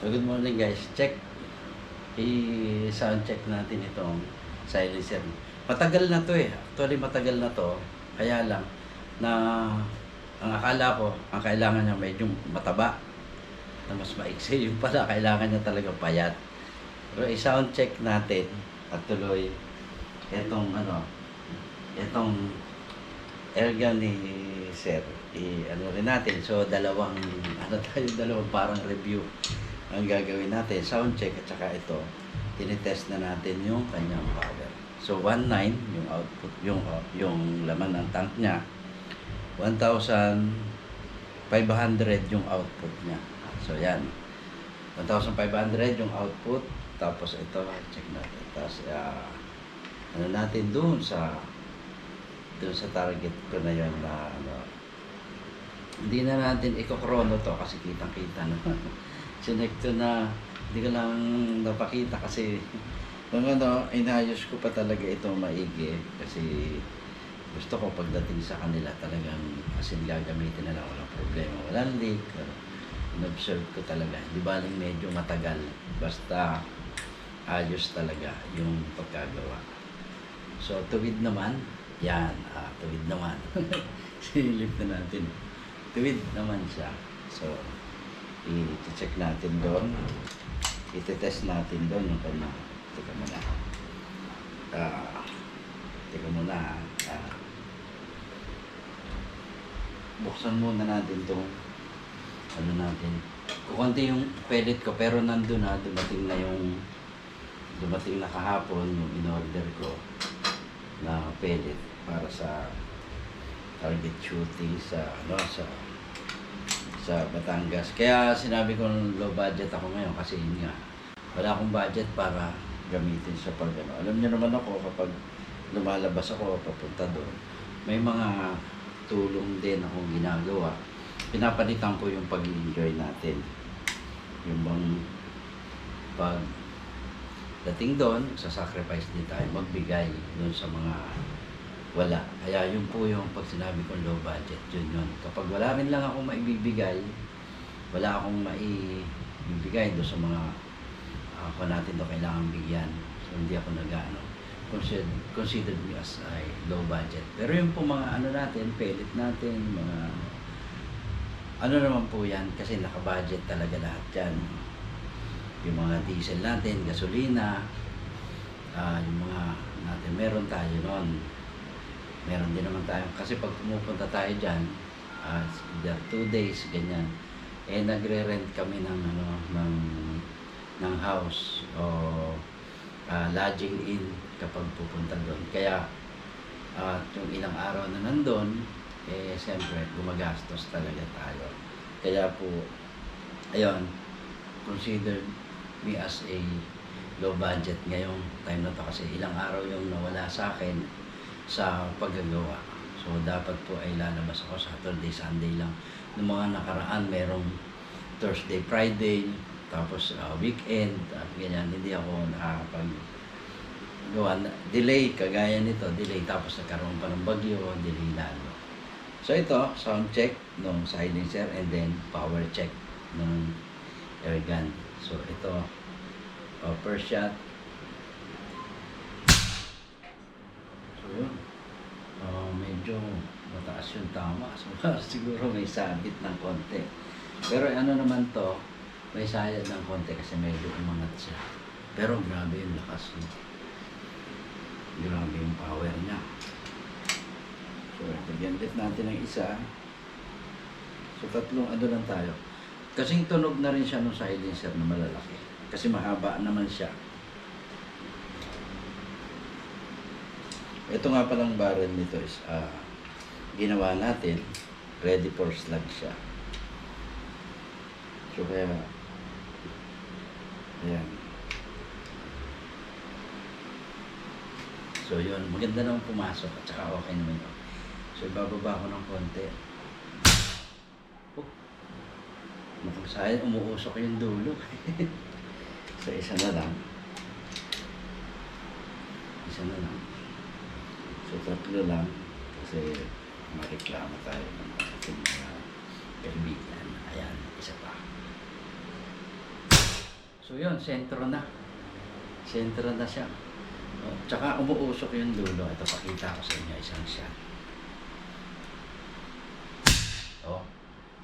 So good morning guys. Check. I-sound check natin itong silencer. Matagal na to eh. Actually matagal na to. Kaya lang na ang akala ko, ang kailangan niya medyo mataba. Na mas maiksi yung pala. Kailangan niya talaga payat. Pero i-sound check natin at tuloy itong itong airgun ni Sir. Ano rin natin. So dalawang dalawang parang review ang gagawin natin, sound check at saka ito, tinitest na natin yung kanyang power. So 1.9 yung output, yung laman ng tank niya, 1,500 yung output niya. So yan, 1,500 yung output, tapos ito, check natin. Tapos ano natin doon sa target ko na yun na hindi na natin ikokrono to kasi kitang-kita na. Sinekto na hindi ko lang napakita kasi kung inayos ko pa talaga ito maigi kasi gusto ko pagdating sa kanila talagang asin gagamitin na lang, walang problema, walang leak. In-observe ko talaga, hindi baling medyo matagal basta ayos talaga yung pagkagawa. So tuwid naman yan, tuwid naman. Silip na natin, tuwid naman siya. So i-check natin doon, i-test natin doon yung kanya. Teka muna buksan muna natin itong natin, kukunti yung pellet ko pero nandun dumating na kahapon yung in-order ko na pellet para sa target shooting sa Batangas. Kaya sinabi ko low budget ako ngayon kasi yun nga, wala akong budget para gamitin sa Alam niyo naman ako kapag lumalabas ako papunta doon, may mga tulong din akong ginagawa. Pinapalitan ko yung pag-enjoy natin. Yung bang pag dating doon, sa sacrifice din tayo magbigay doon sa mga wala. Kaya yun po yung pag sinabi kong low budget, yun. Kapag wala rin lang akong maibibigay, wala akong maibibigay doon sa mga ako natin doon kailangan bigyan. So hindi ako considered me as low budget. Pero yung po mga natin, pellet natin, mga naman po yan, kasi naka-budget talaga lahat yan. Yung mga diesel natin, gasolina, yung mga natin, meron tayo noon. Meron din naman tayo, kasi pag pumupunta tayo dyan, 2 days, ganyan, nagre-rent kami ng house o lodging in kapag pupunta doon. Kaya yung ilang araw na nandun, siyempre gumagastos talaga tayo. Kaya po, ayun, consider me as a low budget ngayong time na to kasi ilang araw yung nawala sa akin sa paggagawa. So dapat po ay lalabas ako Saturday, Sunday lang. Noong mga nakaraan merong Thursday, Friday, tapos weekend at ganyan, hindi ako nakakapagawa. Delay, kagaya nito, delay, tapos nagkaroon pa ng bagyo, delay lalo. So ito, sound check ng silencer and then power check ng airgun. So ito, first shot. So yun, medyo mataas yung tama. So siguro may sabit ng konti. Pero naman to, may sayad ng konti kasi medyo umangat siya. Pero grabe yung lakas. Grabe yung power niya. So pag-endit natin ng isa. So tatlong lang tayo. Kasing tunog na rin siya ng silencer na malalaki. Kasi mahaba naman siya. Ito nga palang barrel nito is ginawa natin, ready for slug siya. So kaya ayan. So yun, maganda naman pumasok at saka okay naman yun. So ibababa ko ng konti. Mukhang sa'yo, umuusok yung dulo. So isa na lang. So tatlo lang kasi mareklamo tayo ng ating kaibigan. Ayan, isa pa. So yun, sentro na. Sentro na siya. Tsaka umuusok yung dulo. Ito, pakita ko sa inyo isang shot. Oh,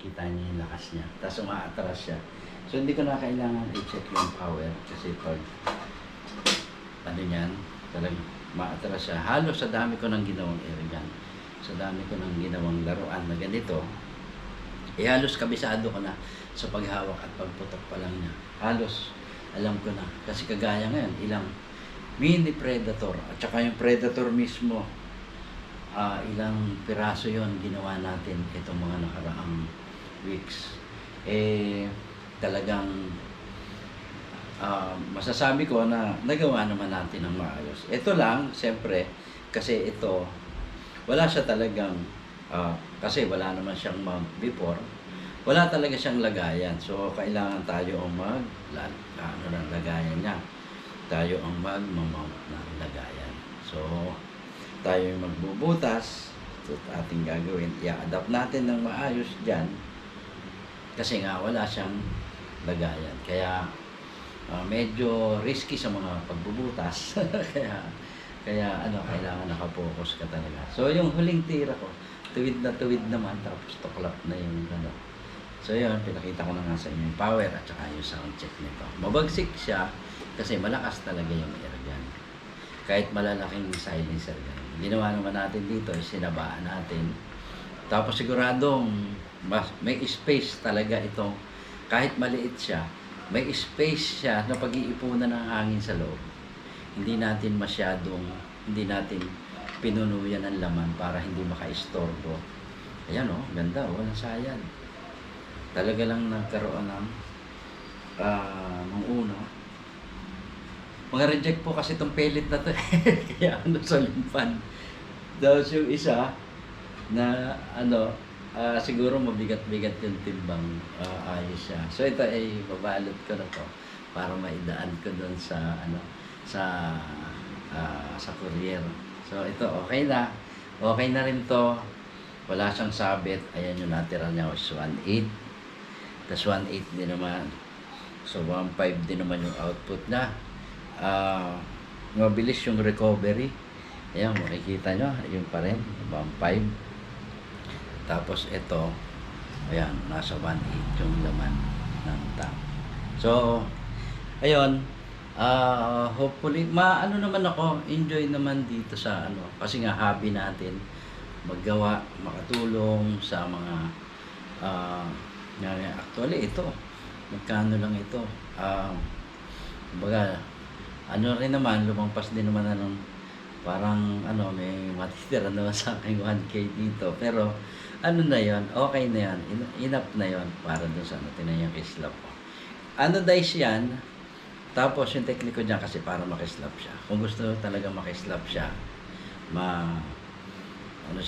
kita niyo yung lakas niya. Tapos umaatras siya. So hindi ko na kailangan i-check yung power kasi pag ano yan, talagang maatras siya. Halos sa dami ko nang ginawang airgun, sa dami ko nang ginawang laruan na ganito, halos kabisado ko na sa paghawak at pagputok pa lang niya. Halos alam ko na. Kasi kagaya ngayon, ilang mini Predator at saka yung Predator mismo, ilang piraso yon ginawa natin itong mga nakaraang weeks. Talagang masasabi ko na nagawa naman natin ng maayos. Ito lang, siyempre, kasi ito, wala siya talagang, kasi wala naman siyang before, wala talaga siyang lagayan. So, kailangan tayo ang lagayan niya. Tayo ang mag-mount ng lagayan. So, tayo yung magbubutas. Ito ating gagawin. I-adapt natin ng maayos dyan. Kasi nga, wala siyang lagayan. Kaya, medyo risky sa mga pagbubutas. kaya kailangan nakapokus ka talaga. So, yung huling tira ko, tuwid naman, tapos tuklap na yung So, yun, pinakita ko na nga sa inyo yung power at saka yung sound check nito. Mabagsik siya kasi malakas talaga yung airgun. Kahit malalaking silencer gun. Ginawa naman natin dito, sinabaan natin. Tapos siguradong may space talaga ito. Kahit maliit siya, may space siya na pag-iipunan ng hangin sa loob. Hindi natin pinuno yan ng laman para hindi maka-istorbo. Ayan o, ganda o, walang sayad. Talaga lang nagkaroon ng uno. Mga reject po kasi itong pellet na to. Kaya sa limpan. Tapos yung isa na siguro mabigat-bigat yung timbang, ayos siya. So ito ay babalot ko na to para maidaan ko doon sa sa courier. So ito okay na. Okay na rin to. Wala siyang sabit. Ayan yung natira niya is 1.8. Tas 1.8 din naman. So 1.5 din naman yung output na. Mabilis yung recovery. Ayan, makikita nyo, yun pa rin, 1.5. Tapos ito, ayan, nasa 1.8 yung laman ng tank. So, ayun, hopefully, naman ako, enjoy naman dito sa kasi nga hobby natin, maggawa, makatulong sa mga, actually ito, magkano lang ito, kumbaga, rin naman, lumampas din naman parang may matitira naman sa akin 1K dito. Pero na yon, okay na yan, enough na yon para dun sa tinan yung kislap ko. Dice yan, tapos yung technique ko dyan kasi para makislap siya. Kung gusto talaga makislap siya,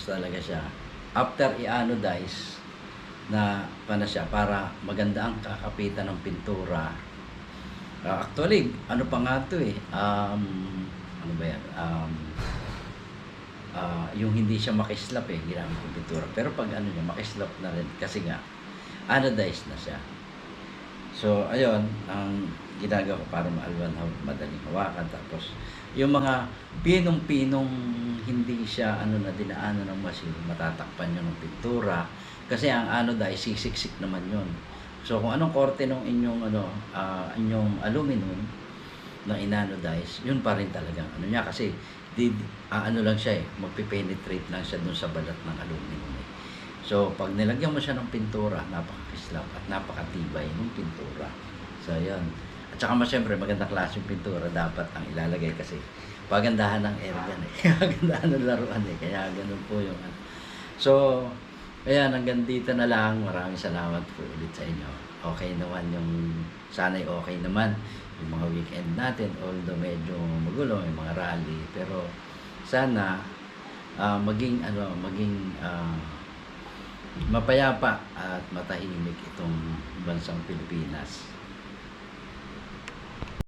talaga siya, after i-anodize na siya para maganda ang kakapitan ng pintura. Actually, pa nga ito ano ba yan? Yung hindi siya makislap ginamit yung pintura. Pero pag niya, makislap na rin kasi nga, anodized na siya. So, ayun, ang ginagawa ko para madaling hawakan. Tapos, yung mga pinong-pinong hindi siya dinaanan ng machine, matatakpan nyo ng pintura. Kasi ang anodized, sisiksik naman yun. So, kung anong korte ng inyong aluminum na inanodize, yun pa rin talagang niya kasi lang siya magpipenetrate lang siya dun sa balat ng aluminum So, pag nilagyan mo siya ng pintura, napakakislap at napakatibay ng pintura. So, yun. At saka siyempre, magandang klase yung pintura dapat ang ilalagay kasi pagandahan ng airgun pagandahan ng laruan kaya ganun po yung So, ayan, hanggang dito na lang. Maraming salamat po ulit sa inyo. Okay naman sana'y okay naman yung mga weekend natin, although medyo magulo, yung mga rally, pero sana maging mapayapa at matahimik itong bansang Pilipinas.